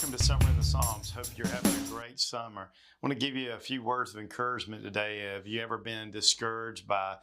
welcome to Summer in the Psalms. Hope you're having a great summer. I want to give you a few words of encouragement today. Have you ever been discouraged by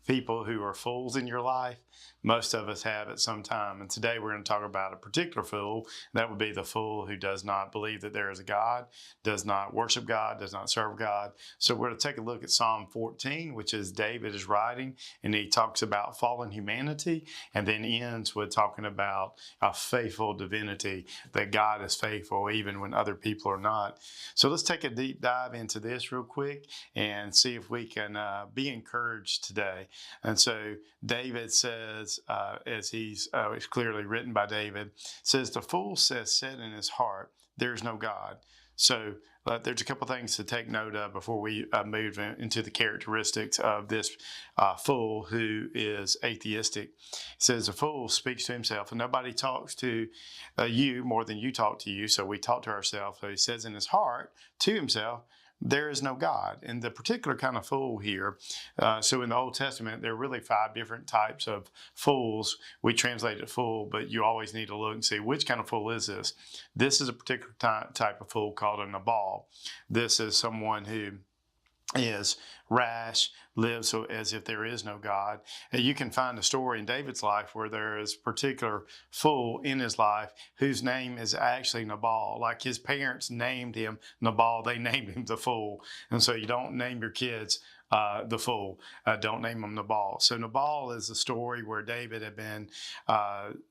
people who are fools in your life? Most of us have at some time. And today we're going to talk about a particular fool. That would be the fool who does not believe that there is a God, does not worship God, does not serve God. So we're going to take a look at Psalm 14, which is David is writing, and he talks about fallen humanity and then ends with talking about a faithful divinity, that God is faithful even when other people are not. So let's take a deep dive into this real quick and see if we can be encouraged today. And so David says, as it's clearly written by David, says, the fool says, said in his heart, there is no God. So there's a couple things to take note of before we move into the characteristics of this fool who is atheistic. It says the fool speaks to himself, and nobody talks to you more than you talk to you. So we talk to ourselves. So he says in his heart to himself, there is no God. And the particular kind of fool here, so in the Old Testament, there are really 5 different types of fools. We translate it fool, but you always need to look and see which kind of fool is this. This is a particular type of fool called a Nabal. This is someone who is rash, lives as if there is no God. And you can find a story in David's life where there is a particular fool in his life whose name is actually Nabal. Like his parents named him Nabal, they named him the fool. And so you don't name your kids the fool. Don't name him Nabal. So Nabal is a story where David had been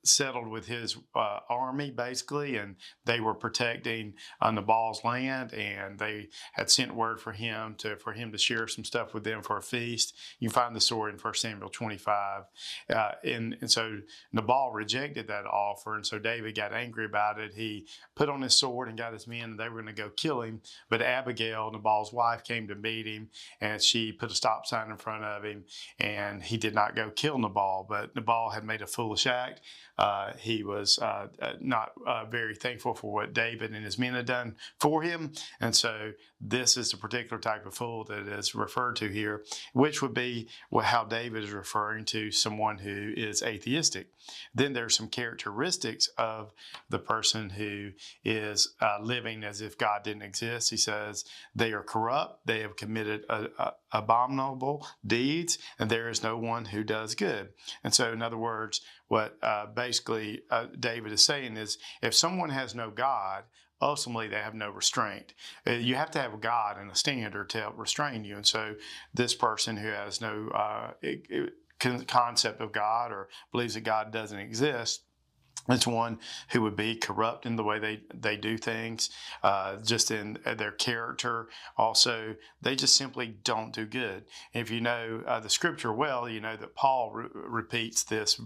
settled with his army, basically, and they were protecting Nabal's land, and they had sent word for him to share some stuff with them for a feast. You find the story in 1 Samuel 25. And so Nabal rejected that offer, and so David got angry about it. He put on his sword and got his men, and they were going to go kill him. But Abigail, Nabal's wife, came to meet him, and she put a stop sign in front of him, and he did not go kill Nabal. But Nabal had made a foolish act. He was not very thankful for what David and his men had done for him. And so this is the particular type of fool that is referred to here, which would be how David is referring to someone who is atheistic. Then there's some characteristics of the person who is living as if God didn't exist. He says they are corrupt, they have committed abominable deeds, and there is no one who does good. And so, in other words, what basically David is saying is, if someone has no God, ultimately they have no restraint. You have to have a God and a standard to help restrain you. And so this person who has no concept of God or believes that God doesn't exist, it's one who would be corrupt in the way they do things, just in their character. Also, they just simply don't do good. If you know the scripture well, you know that Paul repeats this,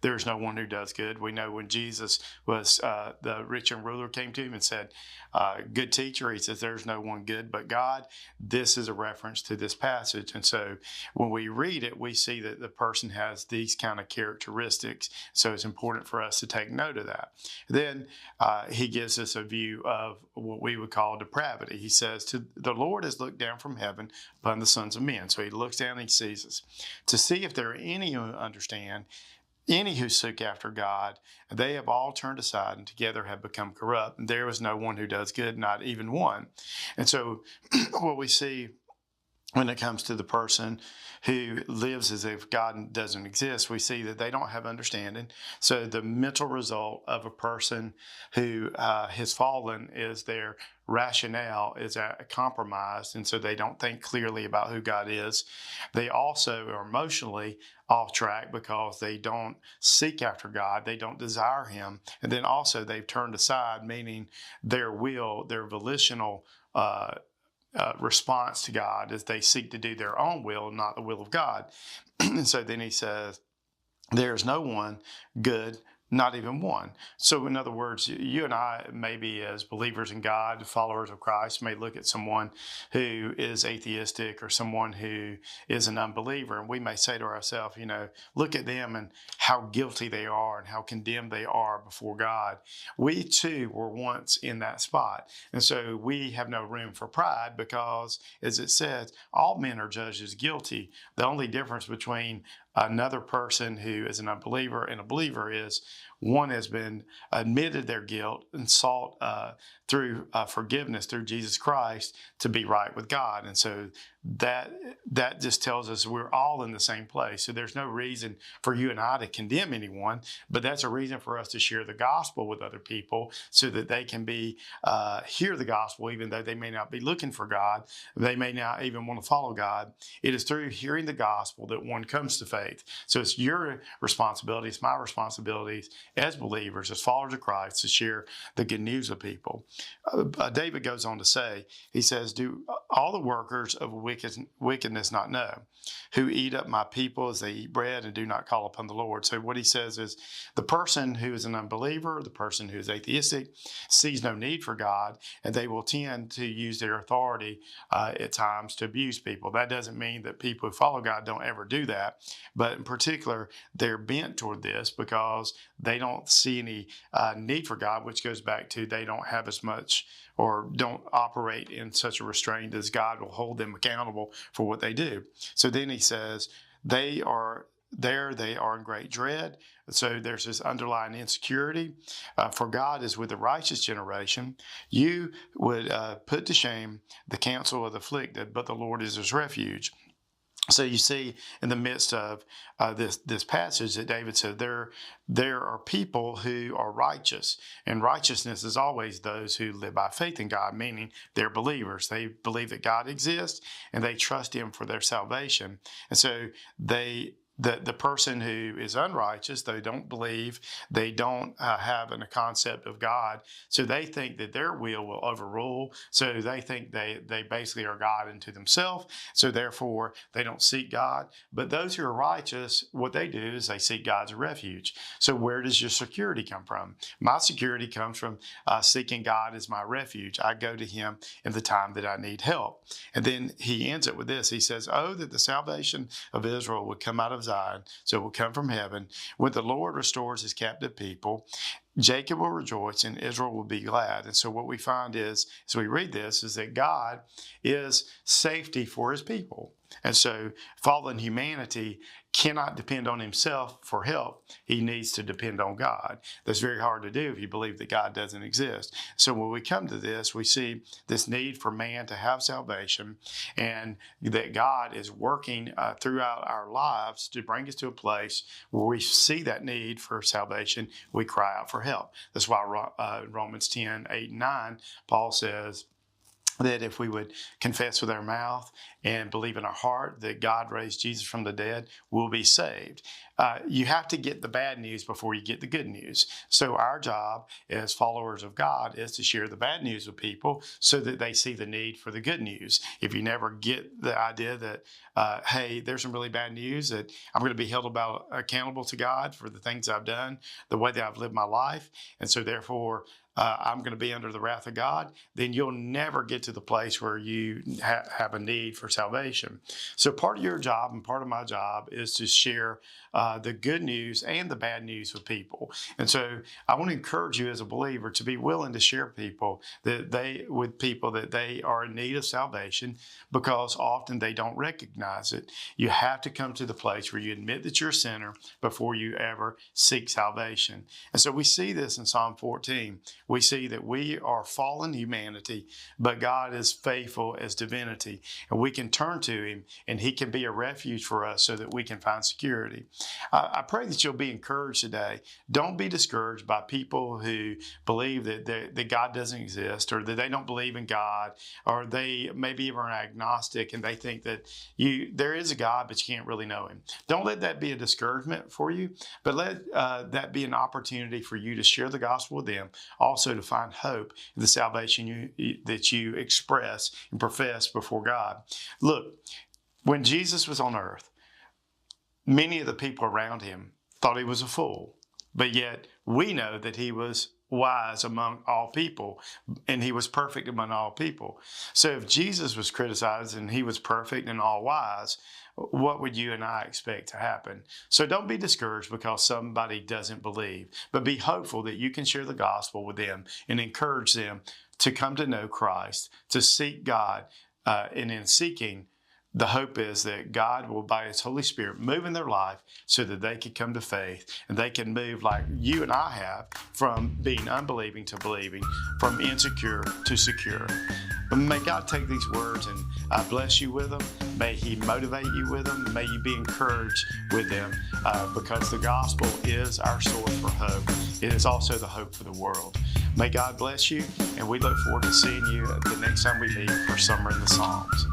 there is no one who does good. We know when Jesus was, the rich young ruler came to him and said, good teacher, he says, there's no one good but God. This is a reference to this passage. And so when we read it, we see that the person has these kind of characteristics. So it's important for us to take note of that. Then he gives us a view of what we would call depravity. He says, the Lord has looked down from heaven upon the sons of men. So he looks down and he sees us to see if there are any who understand, any who seek after God. They have all turned aside and together have become corrupt. And there is no one who does good, not even one. And so what we see when it comes to the person who lives as if God doesn't exist, we see that they don't have understanding. So the mental result of a person who has fallen is their rationale is compromised, and so they don't think clearly about who God is. They also are emotionally off track because they don't seek after God, they don't desire Him, and then also they've turned aside, meaning their will, their volitional response to God is they seek to do their own will, not the will of God. And so then he says, there's no one good, not even one. So in other words, you and I, maybe as believers in God, followers of Christ, may look at someone who is atheistic or someone who is an unbeliever, and we may say to ourselves, look at them and how guilty they are and how condemned they are before God. We too were once in that spot. And so we have no room for pride because, as it says, all men are judged as guilty. The only difference between another person who is an unbeliever and a believer is one has been admitted their guilt and sought through forgiveness through Jesus Christ to be right with God. And so that just tells us we're all in the same place. So there's no reason for you and I to condemn anyone, but that's a reason for us to share the gospel with other people so that they can hear the gospel, even though they may not be looking for God. They may not even want to follow God. It is through hearing the gospel that one comes to faith. So it's your responsibility, it's my responsibility as believers, as followers of Christ, to share the good news with people. David goes on to say, he says, do all the workers of wickedness not know, who eat up my people as they eat bread and do not call upon the Lord? So what he says is the person who is an unbeliever, the person who is atheistic, sees no need for God, and they will tend to use their authority at times to abuse people. That doesn't mean that people who follow God don't ever do that, but in particular, they're bent toward this because they don't see any need for God, which goes back to they don't have as much or don't operate in such a restraint as God will hold them accountable for what they do. So then he says, they are in great dread. So there's this underlying insecurity. For God is with the righteous generation. You would put to shame the counsel of the afflicted, but the Lord is his refuge. So you see in the midst of this passage that David said there are people who are righteous, and righteousness is always those who live by faith in God, meaning they're believers. They believe that God exists and they trust him for their salvation. And so the person who is unrighteous, they don't believe, they don't have a concept of God, so they think that their will overrule, so they think they basically are God unto themselves, so therefore they don't seek God. But those who are righteous, what they do is they seek God's refuge. So where does your security come from? My security comes from seeking God as my refuge. I go to him in the time that I need help. And then he ends it with this. He says, oh, that the salvation of Israel would come out of Zion, so it will come from heaven. When the Lord restores his captive people, Jacob will rejoice and Israel will be glad. And so what we find is, as we read this, is that God is safety for his people. And so fallen humanity cannot depend on himself for help. He needs to depend on God. That's very hard to do if you believe that God doesn't exist. So when we come to this, we see this need for man to have salvation, and that God is working throughout our lives to bring us to a place where we see that need for salvation. We cry out for help. That's why Romans 10, 8, and 9, Paul says that if we would confess with our mouth and believe in our heart that God raised Jesus from the dead, we'll be saved. You have to get the bad news before you get the good news. So our job as followers of God is to share the bad news with people so that they see the need for the good news. If you never get the idea that, hey, there's some really bad news, that I'm going to be held accountable to God for the things I've done, the way that I've lived my life, and so therefore I'm going to be under the wrath of God, then you'll never get to the place where you have a need for salvation. So part of your job and part of my job is to share the good news and the bad news with people. And so I want to encourage you as a believer to be willing to share with people that they are in need of salvation, because often they don't recognize it. You have to come to the place where you admit that you're a sinner before you ever seek salvation. And so we see this in Psalm 14. We see that we are fallen humanity, but God is faithful as divinity, and we can turn to him and he can be a refuge for us so that we can find security. I pray that you'll be encouraged today. Don't be discouraged by people who believe that God doesn't exist, or that they don't believe in God, or they maybe even are agnostic and they think that there is a God, but you can't really know him. Don't let that be a discouragement for you, but let that be an opportunity for you to share the gospel with them, also to find hope in the salvation that you express and profess before God. Look, when Jesus was on earth, many of the people around him thought he was a fool, but yet we know that he was wise among all people, and he was perfect among all people. So if Jesus was criticized and he was perfect and all wise, what would you and I expect to happen? So don't be discouraged because somebody doesn't believe, but be hopeful that you can share the gospel with them and encourage them to come to know Christ, to seek God, and in seeking The hope is that God will, by His Holy Spirit, move in their life so that they can come to faith and they can move like you and I have, from being unbelieving to believing, from insecure to secure. But may God take these words and bless you with them. May He motivate you with them. May you be encouraged with them because the gospel is our source for hope. It is also the hope for the world. May God bless you, and we look forward to seeing you the next time we meet for Summer in the Psalms.